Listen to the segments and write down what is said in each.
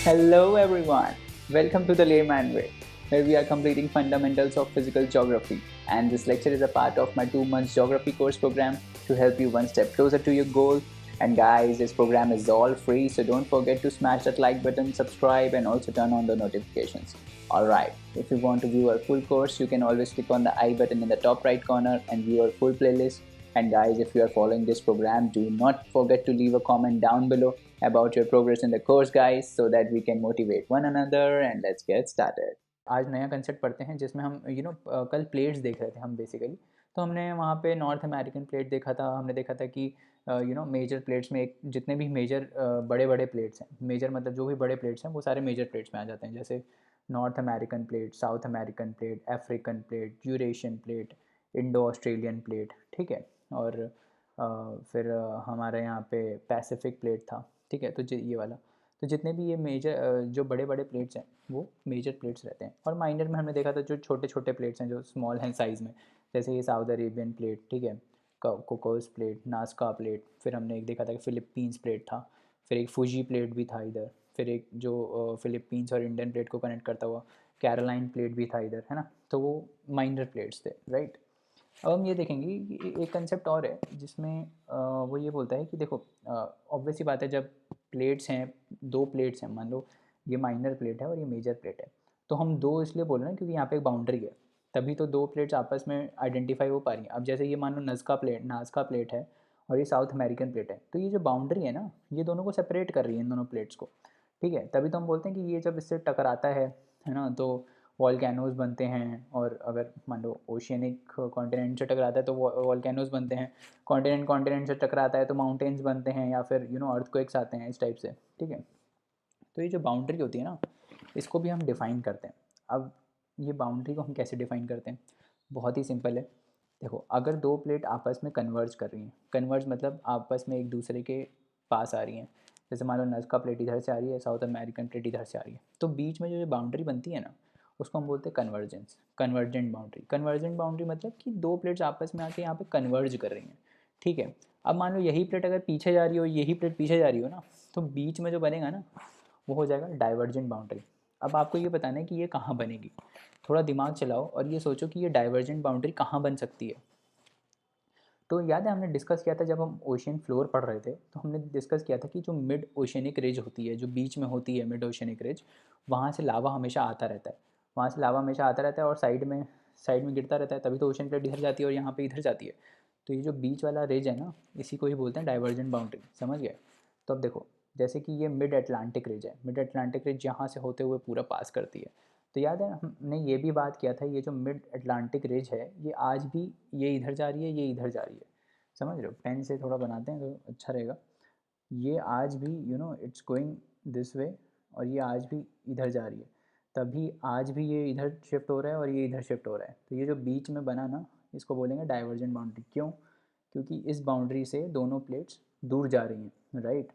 Hello everyone, welcome to the Layman Way, where we are completing fundamentals of physical geography. And this lecture is a part of my 2 months geography course program to help you one step closer to your goal. And guys, this program is all free, so don't forget to smash that like button, subscribe, and also turn on the notifications. Alright, if you want to view our full course, you can always click on the I button in the top right corner and view our full playlist. And guys, if you are following this program, do not forget to leave a comment down below about your progress in the course, guys, so that we can motivate one another. And let's get started. आज नया concept पढ़ते हैं जिसमें हम कल plates देख रहे थे हम बेसिकली। तो हमने वहाँ पे नॉर्थ अमेरिकन प्लेट देखा था। हमने देखा था कि मेजर प्लेट्स में एक जितने भी मेजर बड़े बड़े प्लेट्स हैं, मेजर मतलब जो भी बड़े प्लेट्स हैं वो सारे मेजर प्लेट्स में आ जाते हैं, जैसे north American plate, south American plate, African plate, Eurasian plate, Indo Australian plate, ठीक है। और फिर हमारे यहाँ पे पैसिफिक प्लेट था, ठीक है। तो ये वाला, तो जितने भी ये मेजर जो बड़े बड़े प्लेट्स हैं वो मेजर प्लेट्स रहते हैं। और माइनर में हमने देखा था जो छोटे छोटे प्लेट्स हैं जो स्मॉल हैं साइज़ में, जैसे ये साउथ अरेबियन प्लेट, ठीक है, कोकोस प्लेट, नास्का प्लेट। फिर हमने एक देखा था कि फ़िलिपींस प्लेट था, फिर एक फूजी प्लेट भी था इधर, फिर एक जो फ़िलिपींस और इंडियन प्लेट को कनेक्ट करता हुआ कैरोलाइन प्लेट भी था इधर, है ना। तो वो माइनर प्लेट्स थे, राइट। अब हम ये देखेंगे कि एक कंसेप्ट और है जिसमें वो ये बोलता है कि देखो, ऑब्वियस सी बात है, जब प्लेट्स हैं, दो प्लेट्स हैं, मान लो ये माइनर प्लेट है और ये मेजर प्लेट है, तो हम दो इसलिए बोल रहे हैं क्योंकि यहाँ पे एक बाउंड्री है, तभी तो दो प्लेट्स आपस में आइडेंटिफाई हो पा रही हैं। अब जैसे ये मान लो नाजका प्लेट है और ये साउथ अमेरिकन प्लेट है, तो ये जो बाउंड्री है ना, ये दोनों को सेपरेट कर रही है, इन दोनों प्लेट्स को, ठीक है। तभी तो हम बोलते हैं कि ये जब इससे टकराता है ना, तो वॉल्केनोज बनते हैं। और अगर मान लो ओशियनिक कॉन्टिनेंट से टकराता है तो वॉल्केनोज बनते हैं, कॉन्टिनेंट कॉन्टिनेंट से टकराता है तो माउंटेन्स बनते हैं, या फिर अर्थक्वेक्स आते हैं, इस टाइप से, ठीक है। तो ये जो बाउंड्री होती है ना, इसको भी हम डिफ़ाइन करते हैं। अब ये बाउंड्री को हम कैसे डिफ़ाइन करते हैं, बहुत ही सिंपल है। देखो, अगर दो प्लेट आपस में कन्वर्ज कर रही हैं, कन्वर्ज मतलब आपस में एक दूसरे के पास आ रही हैं, जैसे मान लो नज़का प्लेट इधर से आ रही है, साउथ अमेरिकन प्लेट इधर से आ रही है, तो बीच में जो बाउंड्री बनती है ना, उसको हम बोलते हैं convergence, convergent boundary. Convergent boundary मतलब कि दो प्लेट्स आपस में आके यहाँ पे कन्वर्ज कर रही हैं, ठीक है। अब मान लो यही प्लेट अगर पीछे जा रही हो, यही प्लेट पीछे जा रही हो ना, तो बीच में जो बनेगा ना, वो हो जाएगा डाइवर्जेंट बाउंड्री। अब आपको ये बताना है कि ये कहाँ बनेगी। थोड़ा दिमाग चलाओ और ये सोचो कि ये डाइवर्जेंट बाउंड्री कहाँ बन सकती है। तो याद है हमने डिस्कस किया था जब हम ओशियन फ्लोर पढ़ रहे थे, तो हमने डिस्कस किया था कि जो मिड ओशियनिक रिज होती है, जो बीच में होती है मिड ओशियनिक रिज, वहाँ से लावा हमेशा आता रहता है। वहाँ से लावा हमेशा आता रहता है और साइड में गिरता रहता है, तभी तो ओशन प्लेट इधर जाती है और यहाँ पे इधर जाती है। तो ये जो बीच वाला रिज है ना, इसी को ही बोलते हैं डाइवर्जेंट बाउंड्री, समझ गए। तो अब देखो, जैसे कि ये मिड अटलांटिक रिज है, मिड अटलांटिक रिज यहाँ से होते हुए पूरा पास करती है। तो याद है हमने ये भी बात किया था, ये जो मिड अटलांटिक रिज है, ये आज भी ये इधर जा रही है, ये इधर जा रही है, समझ रहे हो। पेन से थोड़ा बनाते हैं तो अच्छा रहेगा। ये आज भी इट्स गोइंग दिस वे, और ये आज भी इधर जा रही है, तभी आज भी ये इधर शिफ्ट हो रहा है और ये इधर शिफ्ट हो रहा है। तो ये जो बीच में बना ना, इसको बोलेंगे डाइवर्जेंट बाउंड्री। क्यों? क्योंकि इस बाउंड्री से दोनों प्लेट्स दूर जा रही हैं, राइट।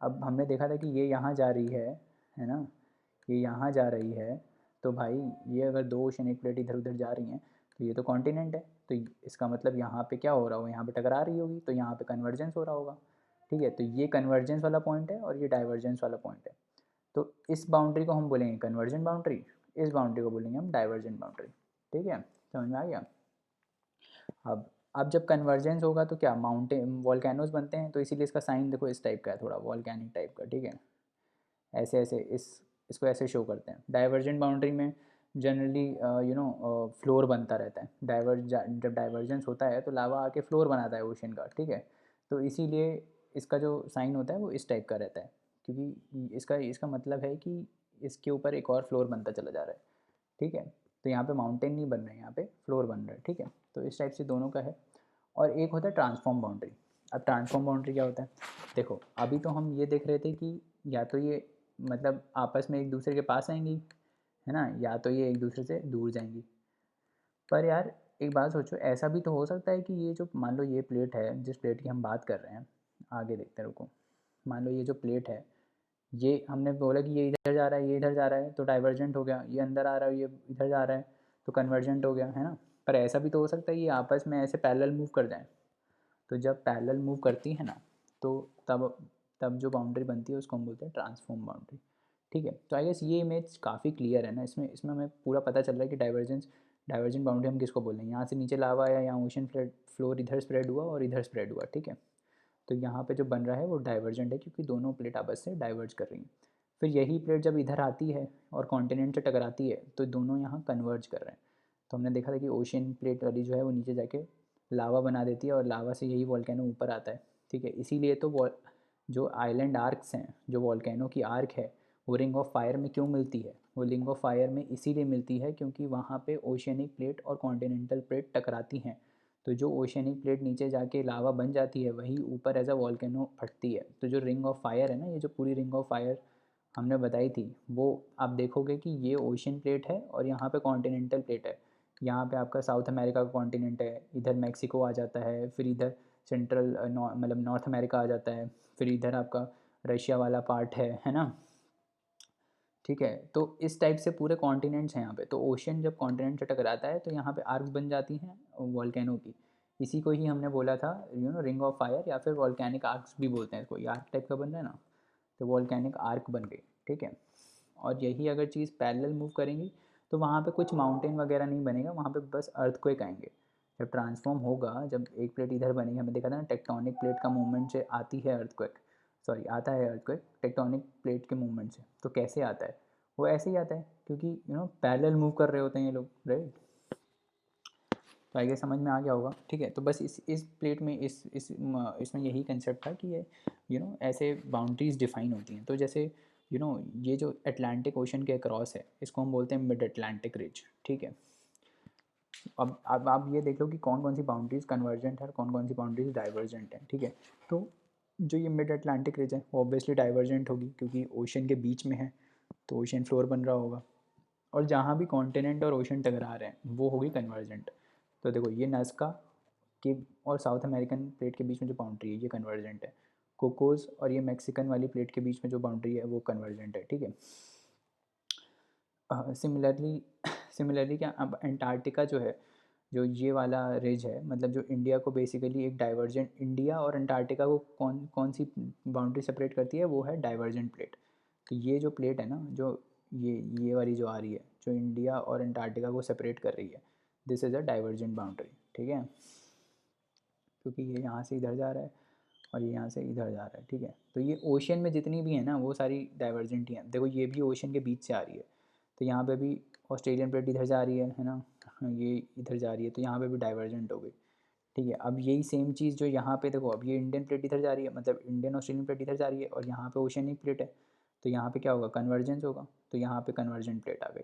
अब हमने देखा था कि ये यहाँ जा रही है ना, ये यहाँ जा रही है, तो भाई ये अगर दो ओशन एक प्लेट इधर उधर जा रही हैं, तो ये तो कॉन्टिनेंट है, तो इसका मतलब यहाँ पे क्या हो रहा होगा, यहाँ पे टकरा रही होगी, तो यहाँ पे कन्वर्जेंस हो रहा होगा, ठीक है। तो ये कन्वर्जेंस वाला पॉइंट है और ये डाइवर्जेंस वाला पॉइंट है। तो इस बाउंड्री को हम बोलेंगे कन्वर्जेंट बाउंड्री, इस बाउंड्री को बोलेंगे हम डाइवर्जेंट बाउंड्री, ठीक है। समझ में आ गया। अब जब कन्वर्जेंस होगा तो क्या माउंटेन वॉल्केनोज बनते हैं, तो इसीलिए इसका साइन देखो इस टाइप का है, थोड़ा वॉल्केनिक टाइप का, ठीक है। ऐसे ऐसे इसको ऐसे शो करते हैं। डाइवर्जेंट बाउंड्री में जनरली फ्लोर बनता रहता है। जब डाइवर्जेंस होता है तो लावा आके फ्लोर बनाता है ओशन का, ठीक है। तो इसीलिए इसका जो साइन होता है वो इस टाइप का रहता है, क्योंकि इसका इसका मतलब है कि इसके ऊपर एक और फ्लोर बनता चला जा रहा है, ठीक है। तो यहाँ पे माउंटेन नहीं बन रहे हैं, यहाँ पे फ्लोर बन रहा है, ठीक है। तो इस टाइप से दोनों का है। और एक होता है ट्रांसफॉर्म बाउंड्री। अब ट्रांसफॉर्म बाउंड्री क्या होता है, देखो अभी तो हम ये देख रहे थे कि या तो ये मतलब आपस में एक दूसरे के पास आएंगी, है ना, या तो ये एक दूसरे से दूर जाएंगी। पर यार एक बात सोचो, ऐसा भी तो हो सकता है कि ये जो मान लो ये प्लेट है, जिस प्लेट की हम बात कर रहे हैं, आगे देखते हैं, रुको। मान लो ये जो प्लेट है, ये हमने बोला कि ये इधर जा रहा है, ये इधर जा रहा है, तो डाइवर्जेंट हो गया। ये अंदर आ रहा है, ये इधर जा रहा है, तो कन्वर्जेंट हो गया, है ना। पर ऐसा भी तो हो सकता है ये आपस में ऐसे पैरेलल मूव कर जाएं। तो जब पैरेलल मूव करती है ना, तो तब तब जो बाउंड्री बनती है उसको हम बोलते हैं ट्रांसफॉर्म बाउंड्री, ठीक है। तो आई गेस ये इमेज काफ़ी क्लियर है ना, इसमें इसमें हमें पूरा पता चल रहा है कि डाइवर्जेंट बाउंड्री हम किसको बोल रहे हैं। यहाँ से नीचे लावा आया, यहाँ ओशन फ्लोर इधर स्प्रेड हुआ और इधर स्प्रेड हुआ, ठीक है। तो यहाँ पे जो बन रहा है वो डाइवर्जेंट है, क्योंकि दोनों प्लेट आपस से डाइवर्ज कर रही हैं। फिर यही प्लेट जब इधर आती है और कॉन्टिनेंट से टकराती है तो दोनों यहाँ कन्वर्ज कर रहे हैं। तो हमने देखा था कि ओशन प्लेट वाली जो है वो नीचे जाके लावा बना देती है और लावा से यही वॉल्केनो ऊपर आता है, ठीक है। इसीलिए तो जो आइलैंड आर्क्स हैं, जो वॉल्केनो की आर्क है, वो रिंग ऑफ फायर में क्यों मिलती है? वो रिंग ऑफ फायर में इसीलिए मिलती है क्योंकि वहाँ पे ओशियनिक प्लेट और कॉन्टिनेंटल प्लेट टकराती हैं। तो जो ओशियनिक प्लेट नीचे जाके लावा बन जाती है वही ऊपर एज अ वॉल्केनो फटती है। तो जो रिंग ऑफ फायर है ना, ये जो पूरी रिंग ऑफ फायर हमने बताई थी, वो आप देखोगे कि ये ओशियन प्लेट है और यहाँ पे कॉन्टिनेंटल प्लेट है। यहाँ पे आपका साउथ अमेरिका का कॉन्टिनेंट है, इधर मैक्सिको आ जाता है, फिर इधर सेंट्रल मतलब नॉर्थ अमेरिका आ जाता है, फिर इधर आपका रशिया वाला पार्ट है ना, ठीक है। तो इस टाइप से पूरे कॉन्टिनेंट्स हैं यहाँ पे। तो ओशन जब कॉन्टिनेंट से टकराता है तो यहाँ पे आर्क्स बन जाती हैं वॉल्केनो की। इसी को ही हमने बोला था रिंग ऑफ फायर, या फिर वॉल्केनिक आर्क्स भी बोलते हैं इसको। ये आर्क टाइप का बन रहा है ना, तो वॉल्केनिक आर्क बन गई, ठीक है। और यही अगर चीज़ पैरेलल मूव करेंगी तो वहाँ पे कुछ माउंटेन वगैरह नहीं बनेगा, वहाँ पे बस अर्थक्वेक आएंगे। जब ट्रांसफॉर्म होगा, जब एक प्लेट इधर बनेगी, हमें देखा था ना टेक्टोनिक प्लेट का मूवमेंट से आती है अर्थक्वेक, सॉरी आता है अर्थक्वेक टेक्टोनिक प्लेट के मूवमेंट से। तो कैसे आता है? वो ऐसे ही आता है क्योंकि पैरेलल मूव कर रहे होते हैं ये लोग, राइट। तो आगे समझ में आ गया होगा, ठीक है। तो बस इस प्लेट में इसमें यही कंसेप्ट था कि ये ऐसे बाउंड्रीज डिफाइन होती हैं। तो जैसे ये जो अटलांटिक ओशन के अक्रॉस है, इसको हम बोलते हैं मिड अटलांटिक रिज, ठीक है। अब आप ये देख लो कि कौन कौन सी बाउंड्रीज कन्वर्जेंट है और कौन कौन सी बाउंड्रीज डाइवर्जेंट है, ठीक है। तो जो ये मिड अटलांटिक रिज है वो ऑब्वियसली डाइवर्जेंट होगी क्योंकि ओशन के बीच में है, तो ओशन फ्लोर बन रहा होगा। और जहाँ भी कॉन्टिनेंट और ओशन टकरा रहे हैं वो होगी कन्वर्जेंट। तो देखो ये नज़का के और साउथ अमेरिकन प्लेट के बीच में जो बाउंड्री है ये कन्वर्जेंट है। कोकोस और ये मैक्सिकन वाली प्लेट के बीच में जो बाउंड्री है वो कन्वर्जेंट है, ठीक है। सिमिलरली सिमिलरली क्या, अब अंटार्कटिका जो है, जो ये वाला रिज है, मतलब जो इंडिया को बेसिकली एक डाइवर्जेंट, इंडिया और अंटार्कटिका को कौन कौन सी बाउंड्री सेपरेट करती है? वो है डाइवर्जेंट प्लेट। तो ये जो प्लेट है ना, जो ये वाली जो आ रही है, जो इंडिया और अंटार्कटिका को सेपरेट कर रही है, this is a divergent boundary, ठीक है। क्योंकि ये यहाँ से इधर जा रहा है और ये यहाँ से इधर जा रहा है, ठीक है। तो ये ओशन में जितनी भी है ना वो सारी डाइवर्जेंट ही हैं। देखो ये भी ओशन के बीच से आ रही है, तो यहाँ पे भी ऑस्ट्रेलियन प्लेट इधर जा रही है ना, ये इधर जा रही है, तो यहाँ पे भी डाइवर्जेंट हो गई, ठीक है। अब यही सेम चीज़ जो यहाँ पे देखो, अब ये इंडियन प्लेट इधर जा रही है, मतलब इंडियन ऑस्ट्रेलियन प्लेट इधर जा रही है और यहाँ पे ओशियनिक प्लेट है, तो यहाँ पे क्या होगा? कन्वर्जेंस होगा। तो यहाँ पे कन्वर्जेंट प्लेट आ गई,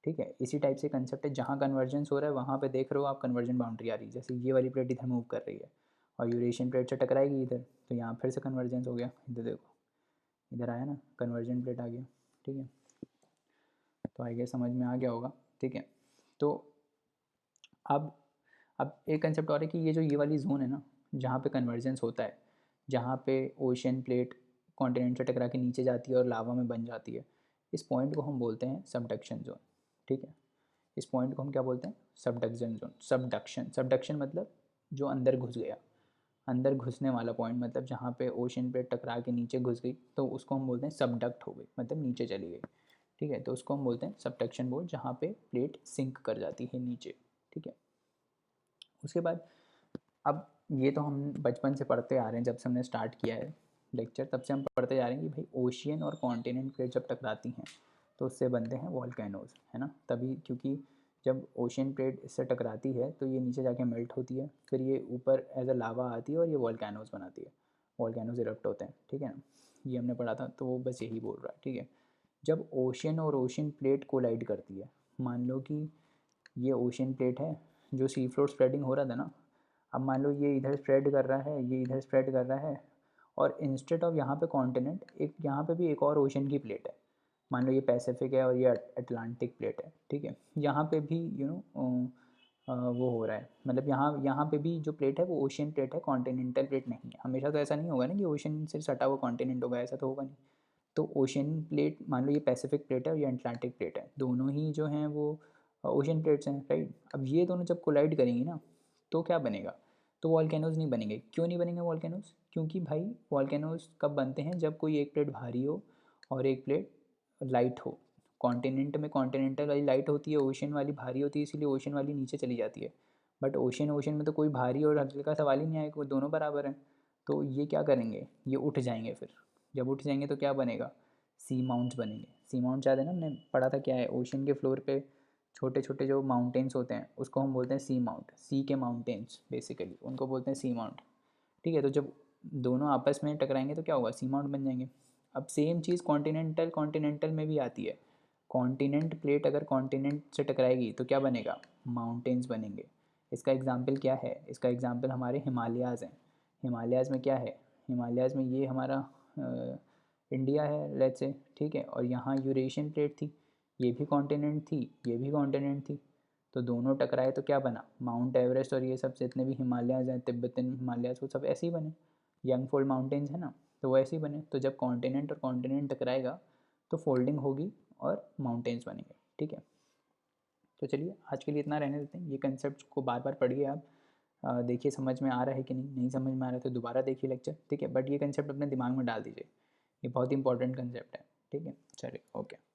ठीक है। इसी टाइप से कंसेप्ट है, जहाँ कन्वर्जेंस हो रहा है वहाँ पे देख रहे हो आप कन्वर्जेंट बाउंड्री आ रही है। जैसे ये वाली प्लेट इधर मूव कर रही है और यूरेशियन प्लेट से टकराएगी इधर, तो यहाँ फिर से कन्वर्जेंस हो गया, इधर देखो, इधर आया ना, कन्वर्जेंट प्लेट आ गया, ठीक है। तो आगे समझ में आ गया होगा, ठीक है। तो अब एक कंसेप्ट और है कि ये वाली जोन है ना, जहाँ पे कन्वर्जेंस होता है, जहाँ पे ओशन प्लेट कॉन्टिनेंट से टकरा के नीचे जाती है और लावा में बन जाती है, इस पॉइंट को हम बोलते हैं सबडक्शन जोन, ठीक है। इस पॉइंट को हम क्या बोलते हैं? Subduction zone. सबडक्शन मतलब जो अंदर घुस गया, अंदर घुसने वाला पॉइंट, मतलब जहाँ पे ओशन प्लेट टकरा के नीचे घुस गई तो उसको हम बोलते हैं सबडक्ट हो गई, मतलब नीचे चली गई, ठीक है। तो उसको हम बोलते हैं सबडक्शन बोल, जहाँ पे प्लेट सिंक कर जाती है नीचे, ठीक है। उसके बाद अब ये तो हम बचपन से पढ़ते आ रहे हैं, जब से हमने स्टार्ट किया है लेक्चर तब से हम पढ़ते जा रहे हैं कि भाई ओशियन और कॉन्टिनेंट प्लेट जब टकराती हैं तो उससे बनते हैं वॉल्केनोज, है ना। तभी, क्योंकि जब ओशियन प्लेट इससे टकराती है तो ये नीचे जाके मेल्ट होती है, फिर ये ऊपर एज अ लावा आती है और ये वॉल्केनोज बनाती है, वॉल्केनोज इरप्ट होते हैं, ठीक है ना। ये हमने पढ़ा था, तो वो बस यही बोल रहा है, ठीक है। जब ओशियन और ओशियन प्लेट कोलाइड करती है, मान लो कि ये ओशियन प्लेट है, जो सी फ्लोर स्प्रेडिंग हो रहा था ना, अब मान लो ये इधर स्प्रेड कर रहा है, ये इधर स्प्रेड कर रहा है, और इंस्टेड ऑफ यहाँ पे कॉन्टिनेंट, एक यहाँ पे भी एक और ओशन की प्लेट है, मान लो ये पैसिफिक है और ये अटलांटिक प्लेट है, ठीक है। यहाँ पे भी वो हो रहा है, मतलब यहाँ पे भी जो प्लेट है वो ओशियन प्लेट है, कॉन्टिनेंटल प्लेट नहीं है। हमेशा तो ऐसा नहीं होगा ना कि ओशन से सटा हुआ कॉन्टिनेंट होगा, ऐसा तो होगा नहीं। तो ओशियन प्लेट, मान लो ये पैसिफिक प्लेट है और ये अटलांटिक प्लेट है, दोनों ही जो हैं वो ओशियन प्लेट्स हैं, राइट। अब ये दोनों जब कोलाइड करेंगी ना तो क्या बनेगा? तो वॉल्केनोज नहीं बनेंगे। क्यों नहीं बनेंगे वॉल्केनोज? क्योंकि भाई वॉल्केनोज कब बनते हैं? जब कोई एक प्लेट भारी हो और एक प्लेट लाइट हो। कॉन्टिनेंट में कॉन्टिनेंटल वाली लाइट होती है, ओशन वाली भारी होती है, इसीलिए ओशन वाली नीचे चली जाती है। बट ओशन में तो कोई भारी और हल्के का सवाल ही नहीं आएगा, दोनों बराबर हैं। तो ये क्या करेंगे, ये उठ जाएंगे। फिर जब उठ जाएंगे तो क्या बनेगा, सी माउंट्स बनेंगे। सी माउंट याद है ना, हमने पढ़ा था क्या है, ओशन के फ्लोर पे छोटे छोटे जो माउंटेन्स होते हैं उसको हम बोलते हैं सी माउंट। सी के माउंटेन्स बेसिकली उनको बोलते हैं सी माउंट। ठीक है, तो जब दोनों आपस में टकराएंगे तो क्या होगा, सी माउंट बन जाएंगे। अब सेम चीज़ कॉन्टिनेंटल में भी आती है। कॉन्टिनेंट प्लेट अगर कॉन्टिनेंट से टकराएगी तो क्या बनेगा, माउंटेन्स बनेंगे। इसका एग्जाम्पल क्या है, इसका एग्जाम्पल हमारे हिमालयाज़ हैं। हिमालयाज़ में क्या है, हिमालयाज़ में ये हमारा इंडिया है लेट्स से, ठीक है, और यहाँ यूरेशियन प्लेट थी, ये भी कॉन्टिनेंट थी, ये भी कॉन्टिनेंट थी। तो दोनों टकराए तो क्या बना, माउंट एवरेस्ट और ये सब जितने भी हिमालयाज़ हैं, तिब्बतन हिमालयाज़, वो सब ऐसे ही बने। यंग फोल्ड माउंटेन्स है ना, तो वो ऐसे ही बने। तो जब कॉन्टिनेंट और कॉन्टिनेंट टकराएगा तो फोल्डिंग होगी और माउंटेन्स बनेंगे। ठीक है, तो चलिए आज के लिए इतना रहने देते हैं। ये कंसेप्ट को बार बार पढ़िए आप, देखिए समझ में आ रहा है कि नहीं, नहीं समझ में आ रहा है तो दोबारा देखिए लेक्चर, ठीक है। बट ये कंसेप्ट अपने दिमाग में डाल दीजिए, ये बहुत इंपॉर्टेंट कंसेप्ट है, ठीक है। चलिए, ओके।